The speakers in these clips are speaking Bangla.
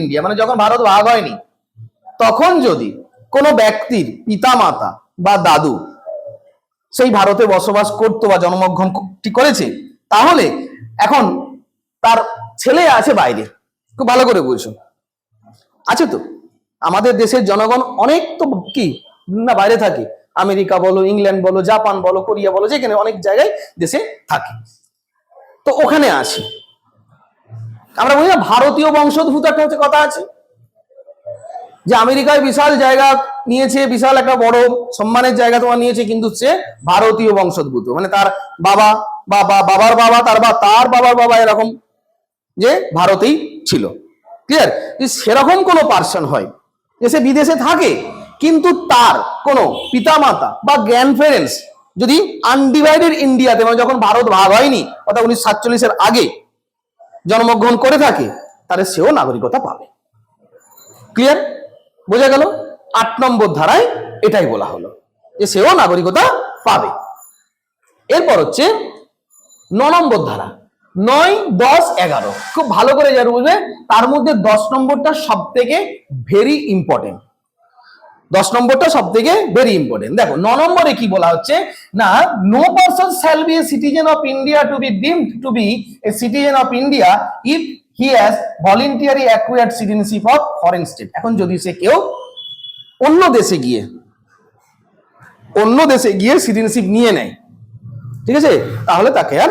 ইন্ডিয়া, মানে যখন ভারত ভাগ হয়নি তখন যদি কোনো ব্যক্তির পিতামাতা বা দাদু সেই ভারতে বসবাস করতো বা জন্মগ্রহণ করেছে, তাহলে এখন তার ছেলে আছে বাইরে, খুব ভালো করে বুঝছো, আছে তো আমাদের দেশের জনগণ অনেক তো কি না বাইরে থাকে, আমেরিকা বলো, ইংল্যান্ড বলো, জাপান বলো, কোরিয়া বলো, যেখানে অনেক জায়গায় দেশে থাকে, তো ওখানে আসে। আমরা বলি না ভারতীয় বংশোদ্ভূত একটা হচ্ছে কথা আছে, যে আমেরিকায় বিশাল জায়গা নিয়েছে, বিশাল একটা বড় সম্মানের জায়গা তোমার নিয়েছে, কিন্তু সে ভারতীয় বংশোদ্ভূত, মানে তার বাবা বা বাবার বাবা তার বাবার বাবা এরকম যে ভারতেই ছিল। ক্লিয়ার? সেরকম কোনো পার্সন হয় যে সে বিদেশে থাকে কিন্তু তার কোনো পিতামাতা বা গ্র্যান্ড প্যারেন্টস যদি আনডিভাইডেড ইন্ডিয়াতে, মানে যখন ভারত ভাগ হয়নি অর্থাৎ 1947-এর আগে জন্মগ্রহণ করে থাকে, তাহলে সেও নাগরিকতা পাবে। ক্লিয়ার? বোঝা গেল? 8 নম্বর ধারায় এটাই বলা হলো যে সেও নাগরিকতা পাবে। এরপর হচ্ছে 9 নম্বর ধারা, 9, 10, 11, খুব ভালো করে যারা বুঝবে, তার মধ্যে 10 নম্বরটা সব থেকে ভেরি ইম্পর্টেন্ট। 10 নম্বরটা সব থেকে ভেরি ইম্পর্টেন্ট। দেখো 9 নম্বরে কি বলা হচ্ছে না, no person shall be a citizen of India to be deemed to be a citizen of India if he has voluntary acquired citizenship of foreign state. এখন যদি সে কেউ অন্য দেশে গিয়ে সিটিজেনশিপ নিয়ে নেয়, ঠিক আছে, তাহলে তাকে আর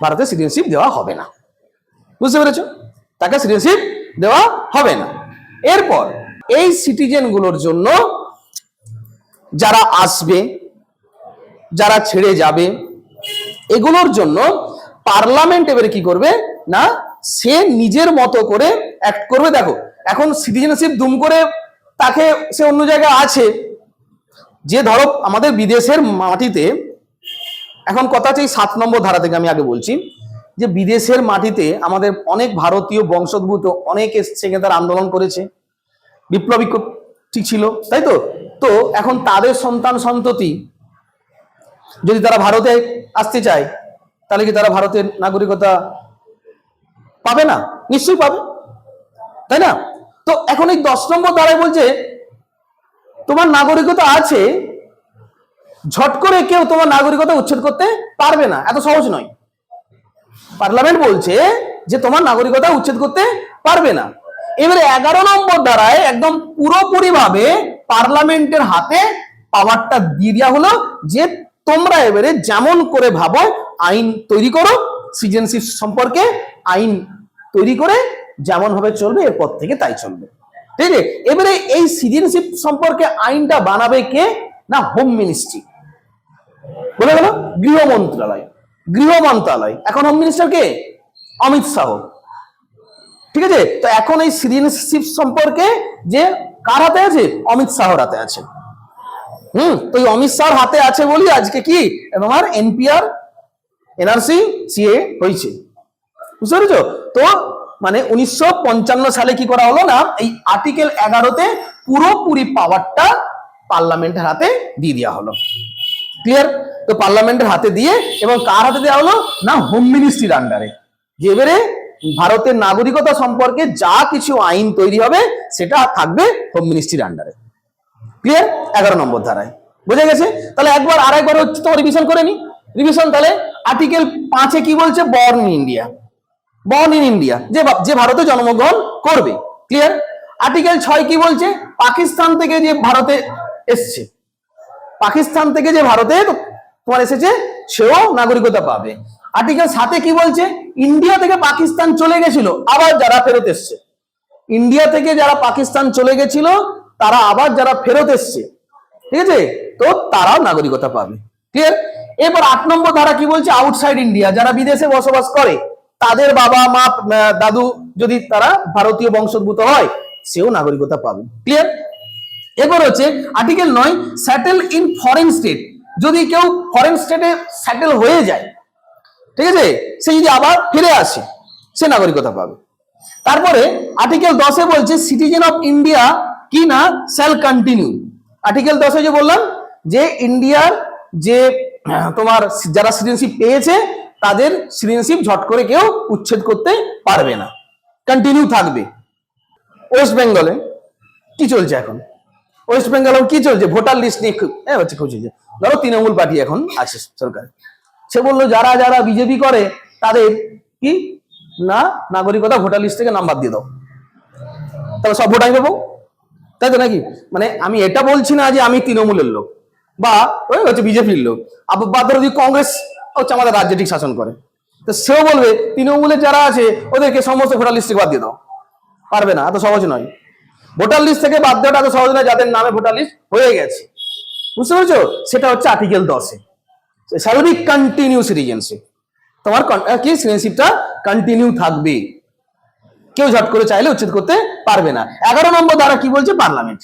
ভারতে সিটিজেনশিপ দেওয়া হবে না। বুঝতে পেরেছো? তাকে সিটিজেনশিপ দেওয়া হবে না। এরপর এই সিটিজেন গুলোর জন্য যারা আসবে, যারা ছেড়ে যাবে, এগুলোর জন্য পার্লামেন্ট এবারে কি করবে না, সে নিজের মতো করে অ্যাক্ট করবে। দেখো এখন সিটিজেনশিপ দুম করে তাকে, সে অন্য জায়গায় আছে, যে ধরো আমাদের বিদেশের মাটিতে, এখন কথা হচ্ছে এই 7 নম্বর ধারা থেকে আমি আগে বলছি, যে বিদেশের মাটিতে আমাদের অনেক ভারতীয় বংশোদ্ভূত অনেক এসছে, তারা আন্দোলন করেছে, বিপ্লবী ঠিক ছিল, তাই তো। তো এখন তাদের সন্তান সন্ততি যদি তারা ভারতে আসতে চায়, তাহলে কি তারা ভারতের নাগরিকতা পাবে না? নিশ্চয়ই পাবে, তাই না? তো এখন এই 10 নম্বর ধারায় বলছে তোমার নাগরিকতা আছে, ঝট করে কেউ তোমার নাগরিকতা উচ্ছেদ করতে পারবে না, এত সহজ নয়। পার্লামেন্ট বলছে যে তোমার নাগরিকতা উচ্ছেদ করতে পারবে না। এবারে 11 নম্বর ধারায় একদম পুরোপুরি ভাবে পার্লামেন্টের হাতে পাওয়ারটা দিয়ে দেওয়া হলো, যে তোমরা এবারে যেমন করে ভাবো আইন তৈরি করো, সিটিজেনশিপ সম্পর্কে আইন তৈরি করে যেমন ভাবে চলবে এরপর থেকে তাই চলবে। ঠিক আছে? এবারে এই সিটিজেনশিপ সম্পর্কে আইনটা বানাবে কে না, হোম মিনিস্ট্রি, বলে গেল গৃহ মন্ত্রণালয়। এখন হোম মিনিস্টার কে? অমিত শাহ। ঠিক আছে? তো এখন এই সিটিজেনশিপ সম্পর্কে যে কার হাতে আছে? অমিত শাহর হাতে আছে। তো এই অমিত শাহর হাতে আছে বলি আজকে কি তোমার এনপিআর, এনআরসি, সিএ হয়েছে। বুঝতে পেরেছো? তো মানে 1955 সালে কি করা হলো না, এই আর্টিকেল 11-তে পুরোপুরি পাওয়ারটা পার্লামেন্টের হাতে দিয়ে দেওয়া হলো। ক্লিয়ার? তো পার্লামেন্টের হাতে দিয়ে, এবং কার হাতে দেওয়া হলো না, হোম মিনিস্ট্রির আন্ডারে, যে এবারে ভারতের নাগরিকতা সম্পর্কে যা কিছু আইন তৈরি হবে সেটা থাকবে হোম মিনিস্ট্রির আন্ডারে। ক্লিয়ার? 11 নম্বর ধারায় বোঝা গেছে? তাহলে আরেকবার হচ্ছে তো রিভিশন করে নি। রিভিশন তাহলে আর্টিকেল 5-এ কি বলছে? বর্ন ইন ইন্ডিয়া, যে ভারতে জন্মগ্রহণ করবে। ক্লিয়ার? আর্টিকেল 6 কি বলছে? পাকিস্তান থেকে যে ভারতে এসছে, তোমার এসেছে, সেও নাগরিকতা পাবে। আর্টিকেল 7-এ কি বলছে? ইন্ডিয়া থেকে পাকিস্তান চলে গেছিল, আবার যারা ফেরত এসছে, ইন্ডিয়া থেকে যারা পাকিস্তান চলে গেছিল তারা আবার যারা ফেরত এসছে, ঠিক আছে, তো তারাও নাগরিকতা পাবে। ক্লিয়ার? এবার 8 নম্বর ধারা কি বলছে? আউটসাইড ইন্ডিয়া, যারা বিদেশে বসবাস করে, তাদের বাবা মা দাদু যদি তারা ভারতীয় বংশোদ্ভূত হয়, সেও নাগরিকতা পাবে। ক্লিয়ার? এবার হচ্ছে article 9, settle in foreign state, যদি কেউ ফরেন স্টেটে সেটেল হয়ে যায়, ঠিক আছে, সে যদি আবার ফিরে আসে, সে নাগরিকতা পাবে। তারপরে আর্টিকেল 10-এ বলছে সিটিজেন অফ ইন্ডিয়া কি না শ্যাল কন্টিনিউ। আর্টিকেল 10-এ যে বললাম যে ইন্ডিয়ার যে তোমার যারা সিটিজেনশিপ পেয়েছে তাদের সিটিজেনশিপ ঝট করে কেউ উচ্ছেদ করতে পারবে না, কন্টিনিউ থাকবে। ওয়েস্ট বেঙ্গলে কি চলছে এখন? ওয়েস্ট বেঙ্গলে কি চলছে? ভোটার লিস্ট নিয়ে হচ্ছে খুঁজছে। ধরো তৃণমূল পার্টি এখন আছে সরকারে, সে বললো যারা যারা বিজেপি করে তাদের কি না নাগরিকতা ভোটার লিস্ট থেকে নাম্বার দিয়ে দাও, তাহলে সব ভোট আমি পাবো, তাই তো নাকি? মানে আমি এটা বলছি না যে আমি তৃণমূলের লোক বা ওই হচ্ছে বিজেপির লোক, আবার বা ধরো যদি কংগ্রেস হচ্ছে আমাদের রাজ্যে ঠিক শাসন করে, তো সেও বলবে তৃণমূলের যারা আছে ওদেরকে সমস্ত ভোটার লিস্ট থেকে বাদ দিয়ে দাও। পারবে না, এত সহজ নয়। ভোটার লিস্ট থেকে বাদ দেওয়াটা এত সহজ নয় যাদের নামে ভোটার লিস্ট হয়ে গেছে, বুঝতে পেরেছো? সেটা হচ্ছে আর্টিকেল 10-এ শ্যাল বি কন্টিনিউ সিটিজেনশিপ। তোমার কি সিটিজেনশিপটা কন্টিনিউ থাকবে, কেউ ঝট করে চাইলে উচ্ছেদ করতে পারবে না। 11 নম্বর দ্বারা কি বলছে? পার্লামেন্ট।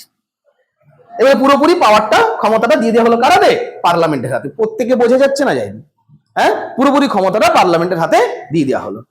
এবার পুরোপুরি পাওয়ারটা ক্ষমতাটা দিয়ে দেওয়া হলো কারাতে? পার্লামেন্টের হাতে। প্রত্যেকে বোঝা যাচ্ছে না? যায়নি? হ্যাঁ, পুরোপুরি ক্ষমতাটা পার্লামেন্টের হাতে দিয়ে দেওয়া হলো।